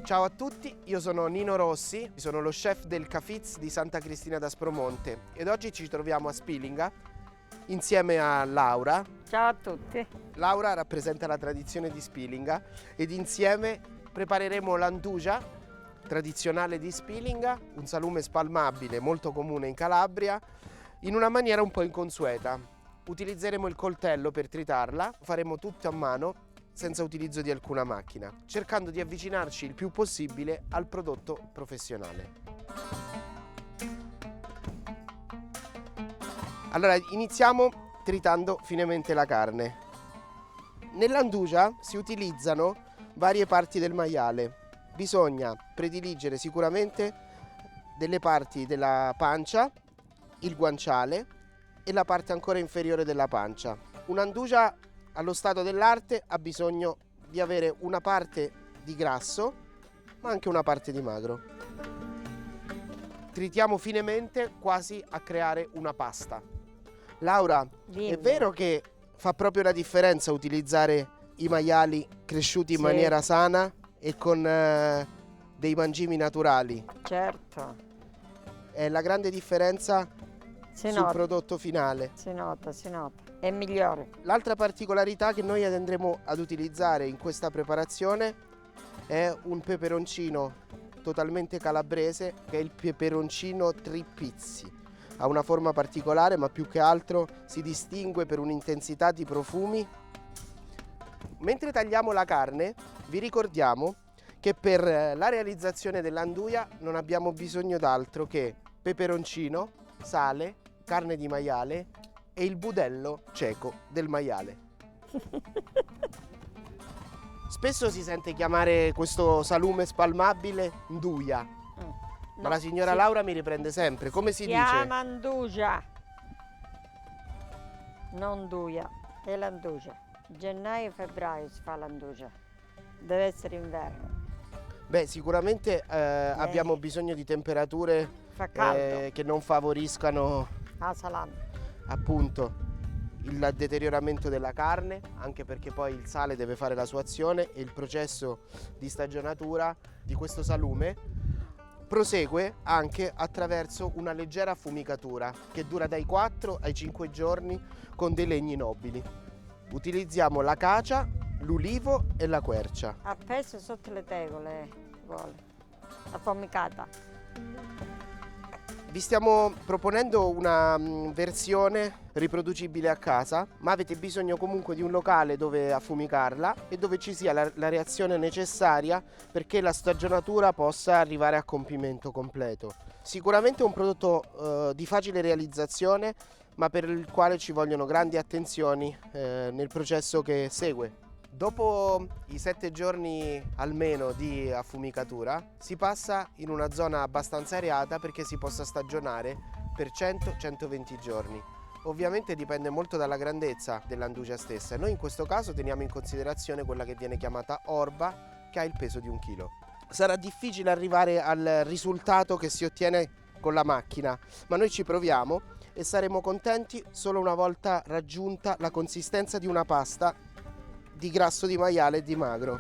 Ciao a tutti, io sono Nino Rossi, sono lo chef del Cafizz di Santa Cristina d'Aspromonte ed oggi ci troviamo a Spilinga insieme a Laura. Ciao a tutti. Laura rappresenta la tradizione di Spilinga ed insieme prepareremo l'andugia tradizionale di Spilinga, un salume spalmabile molto comune in Calabria, in una maniera un po' inconsueta. Utilizzeremo il coltello per tritarla, faremo tutto a mano senza utilizzo di alcuna macchina, cercando di avvicinarci il più possibile al prodotto professionale. Allora, iniziamo tritando finemente la carne. Nell'andugia si utilizzano varie parti del maiale. Bisogna prediligere sicuramente delle parti della pancia, il guanciale e la parte ancora inferiore della pancia. Un'andugia allo stato dell'arte ha bisogno di avere una parte di grasso, ma anche una parte di magro. Tritiamo finemente quasi a creare una pasta. Laura, Dimmi. è vero che fa proprio la differenza utilizzare i maiali cresciuti in Sì. maniera sana e con dei mangimi naturali? Certo, È la grande differenza si sul nota, prodotto finale. si nota, è migliore. L'altra particolarità che noi andremo ad utilizzare in questa preparazione è un peperoncino totalmente calabrese, che è il peperoncino Tripizzi. Ha una forma particolare, ma più che altro si distingue per un'intensità di profumi. Mentre tagliamo la carne, vi ricordiamo che per la realizzazione dell'anduia non abbiamo bisogno d'altro che peperoncino, sale, carne di maiale e il budello cieco del maiale. Spesso si sente chiamare questo salume spalmabile nduja, ma la signora Laura mi riprende sempre. Come si dice? Chiama andugia, non duia, è l'andugia. Gennaio e febbraio si fa l'andugia, deve essere inverno, Beh, sicuramente abbiamo bisogno di temperature fa caldo, che non favoriscano a salame. appunto il deterioramento della carne, anche perché poi il sale deve fare la sua azione e il processo di stagionatura di questo salume prosegue anche attraverso una leggera affumicatura che dura dai 4 ai 5 giorni con dei legni nobili. Utilizziamo l'acacia, l'ulivo e la quercia. Appeso sotto le tegole, vuole, affumicata. Vi stiamo proponendo una versione riproducibile a casa, ma avete bisogno comunque di un locale dove affumicarla e dove ci sia la reazione necessaria perché la stagionatura possa arrivare a compimento completo. Sicuramente è un prodotto di facile realizzazione, ma per il quale ci vogliono grandi attenzioni nel processo che segue. Dopo i 7 giorni almeno di affumicatura si passa in una zona abbastanza areata perché si possa stagionare per 100-120 giorni. Ovviamente dipende molto dalla grandezza dell'andugia stessa. Noi in questo caso teniamo in considerazione quella che viene chiamata orba, che ha il peso di 1 chilo. Sarà difficile arrivare al risultato che si ottiene con la macchina, ma noi ci proviamo e saremo contenti solo una volta raggiunta la consistenza di una pasta di grasso di maiale e di magro.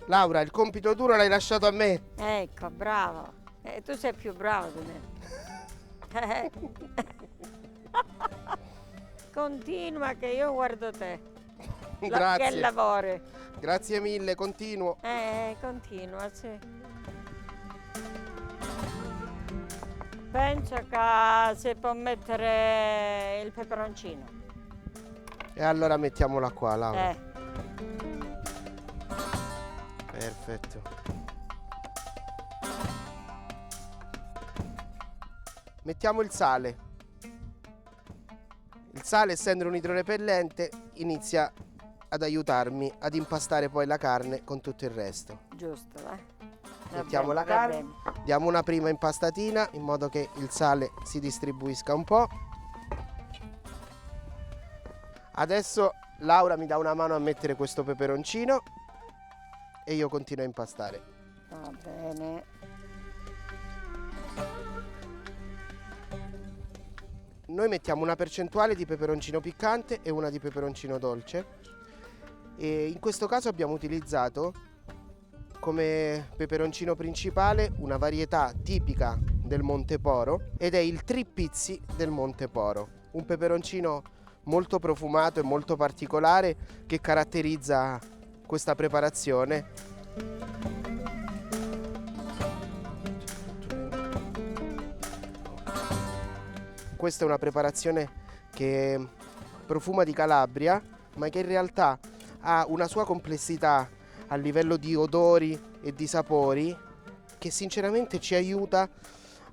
Laura, il compito duro l'hai lasciato a me. Ecco, bravo. Tu sei più bravo di me. Continua che io guardo te. Grazie. Che lavori. Grazie mille, continuo. Continua, sì. Penso che si può mettere il peperoncino. E allora mettiamola qua, Laura. Perfetto. Mettiamo il sale. Il sale, essendo un idrorepellente, inizia ad aiutarmi ad impastare poi la carne con tutto il resto. Giusto, Mettiamo la carne, diamo una prima impastatina in modo che il sale si distribuisca un po'. Adesso Laura mi dà una mano a mettere questo peperoncino e io continuo a impastare. Va bene. noi mettiamo una percentuale di peperoncino piccante e una di peperoncino dolce, e in questo caso abbiamo utilizzato come peperoncino principale una varietà tipica del Monteporo ed è il Tripizzi del Monteporo, un peperoncino molto profumato e molto particolare che caratterizza questa preparazione. Questa è una preparazione che profuma di Calabria, ma che in realtà ha una sua complessità a livello di odori e di sapori che sinceramente ci aiuta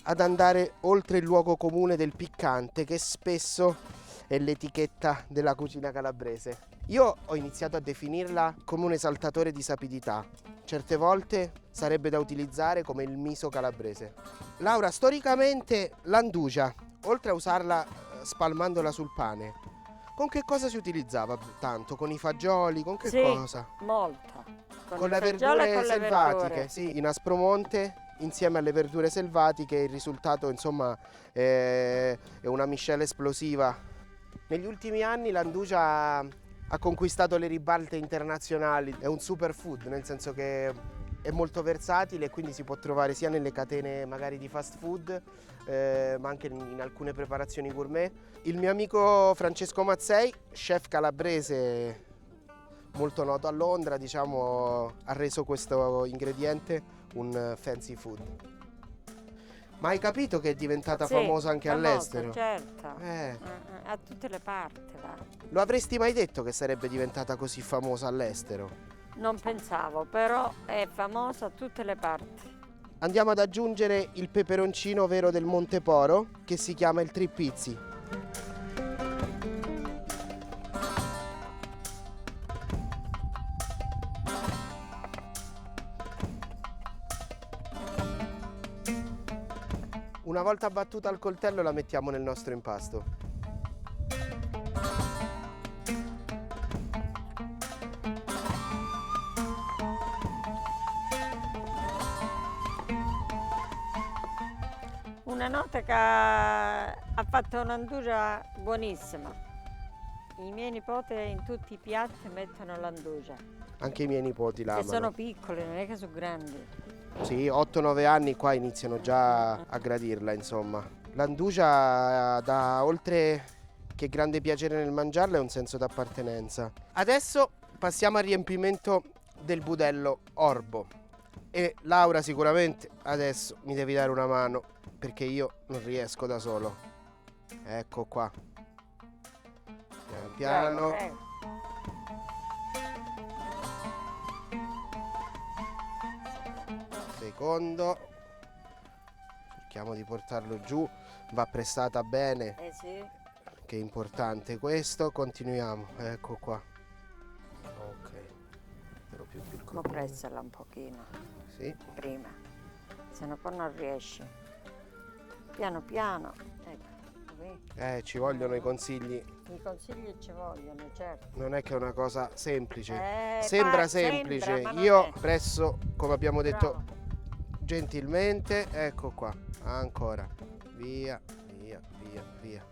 ad andare oltre il luogo comune del piccante, che spesso è l'etichetta della cucina calabrese. Io ho iniziato a definirla come un esaltatore di sapidità. Certe volte sarebbe da utilizzare come il miso calabrese. Laura, storicamente l'andugia, oltre a usarla spalmandola sul pane, con che cosa si utilizzava tanto? Con i fagioli? Con che cosa? Molto. Con le verdure selvatiche, sì, in Aspromonte, insieme alle verdure selvatiche, il risultato insomma è una miscela esplosiva. Negli ultimi anni l'andugia ha conquistato le ribalte internazionali, è un superfood, nel senso che è molto versatile e quindi si può trovare sia nelle catene magari di fast food, ma anche in alcune preparazioni gourmet. Il mio amico Francesco Mazzei, chef calabrese molto noto a Londra, diciamo, ha reso questo ingrediente un fancy food. Ma hai capito che è diventata famosa anche all'estero? Certo, a tutte le parti va. Lo avresti mai detto che sarebbe diventata così famosa all'estero? Non pensavo, però è famosa a tutte le parti. Andiamo ad aggiungere il peperoncino vero del Monteporo, che si chiama il Tripizzi. Una volta battuta al coltello la mettiamo nel nostro impasto. Una nota che ha fatto un'andugia buonissima. I miei nipoti in tutti i piatti mettono l'andugia. Anche i miei nipoti la Che amano. sono piccoli, non è che sono grandi. Sì, 8-9 anni qua iniziano già a gradirla, insomma. L'andugia dà, oltre che grande piacere nel mangiarla, è un senso d'appartenenza. Adesso passiamo al riempimento del budello orbo. E Laura sicuramente adesso mi devi dare una mano, perché io non riesco da solo. Ecco qua. Piano piano. Prego. Secondo. Cerchiamo di portarlo giù. Va pressata bene. Sì. Che è importante questo. Continuiamo. Ecco qua. Ok. Però più piccolo. Ma pressala un pochino. Sì. Prima. Se no poi non riesci. Piano piano. Ecco. Qui. Ci vogliono i consigli. I consigli ci vogliono, certo. Non è che è una cosa semplice. Sembra, semplice. ma non Io è. presso, come abbiamo detto, Bravo. gentilmente. Ecco qua. Ancora. Via, via, via, via.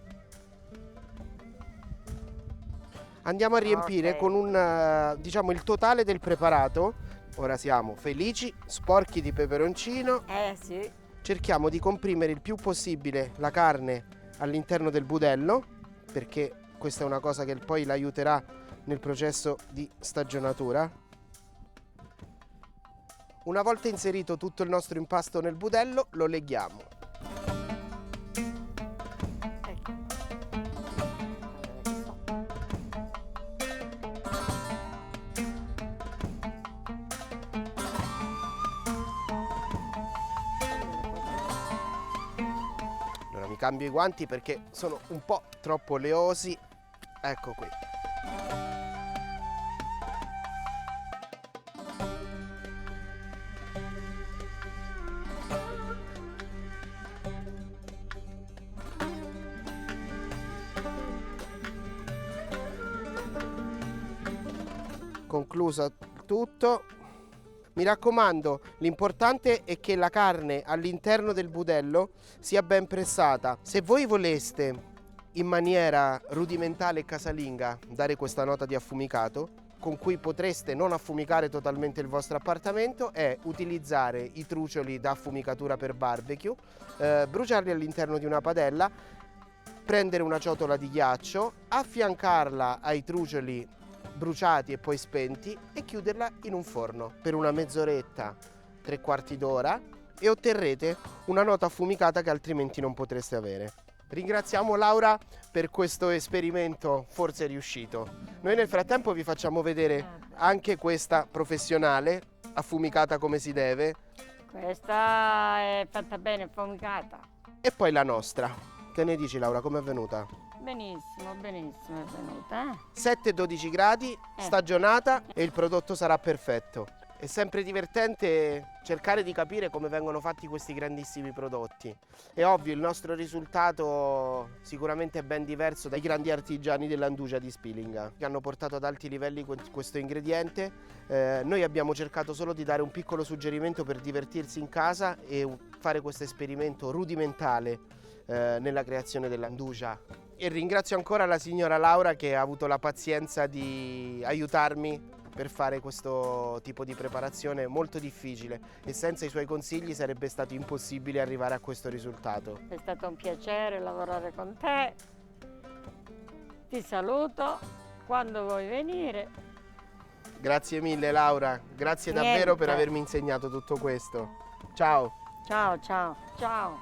Andiamo a riempire Ok. con un, diciamo, il totale del preparato. Ora siamo felici, sporchi di peperoncino. Sì. Cerchiamo di comprimere il più possibile la carne all'interno del budello, perché questa è una cosa che poi l'aiuterà nel processo di stagionatura. Una volta inserito tutto il nostro impasto nel budello, lo leghiamo. Ecco. Allora mi cambio i guanti perché sono un po' troppo oleosi. Ecco qui. Concluso tutto. Mi raccomando, l'importante è che la carne all'interno del budello sia ben pressata. Se voi voleste in maniera rudimentale e casalinga dare questa nota di affumicato, con cui potreste non affumicare totalmente il vostro appartamento, è utilizzare i trucioli da affumicatura per barbecue, bruciarli all'interno di una padella, prendere una ciotola di ghiaccio, affiancarla ai trucioli bruciati e poi spenti e chiuderla in un forno per una mezz'oretta, 3/4 d'ora, e otterrete una nota affumicata che altrimenti non potreste avere. Ringraziamo Laura per questo esperimento forse riuscito. Noi nel frattempo vi facciamo vedere anche questa professionale, affumicata come si deve, Questa è fatta bene, affumicata. e poi la nostra. Che ne dici Laura, com'è venuta? Benissimo, benissimo è venuta. 7-12 gradi, stagionata, e il prodotto sarà perfetto. È sempre divertente cercare di capire come vengono fatti questi grandissimi prodotti. È ovvio, il nostro risultato sicuramente è ben diverso dai grandi artigiani dell'Anduja di Spilinga, che hanno portato ad alti livelli questo ingrediente. Noi abbiamo cercato solo di dare un piccolo suggerimento per divertirsi in casa e fare questo esperimento rudimentale nella creazione dell'Anduja. E ringrazio ancora la signora Laura che ha avuto la pazienza di aiutarmi per fare questo tipo di preparazione molto difficile, e senza i suoi consigli sarebbe stato impossibile arrivare a questo risultato. È stato un piacere lavorare con te. Ti saluto quando vuoi venire. Grazie mille Laura, grazie davvero per avermi insegnato tutto questo. Ciao! Ciao, ciao, ciao.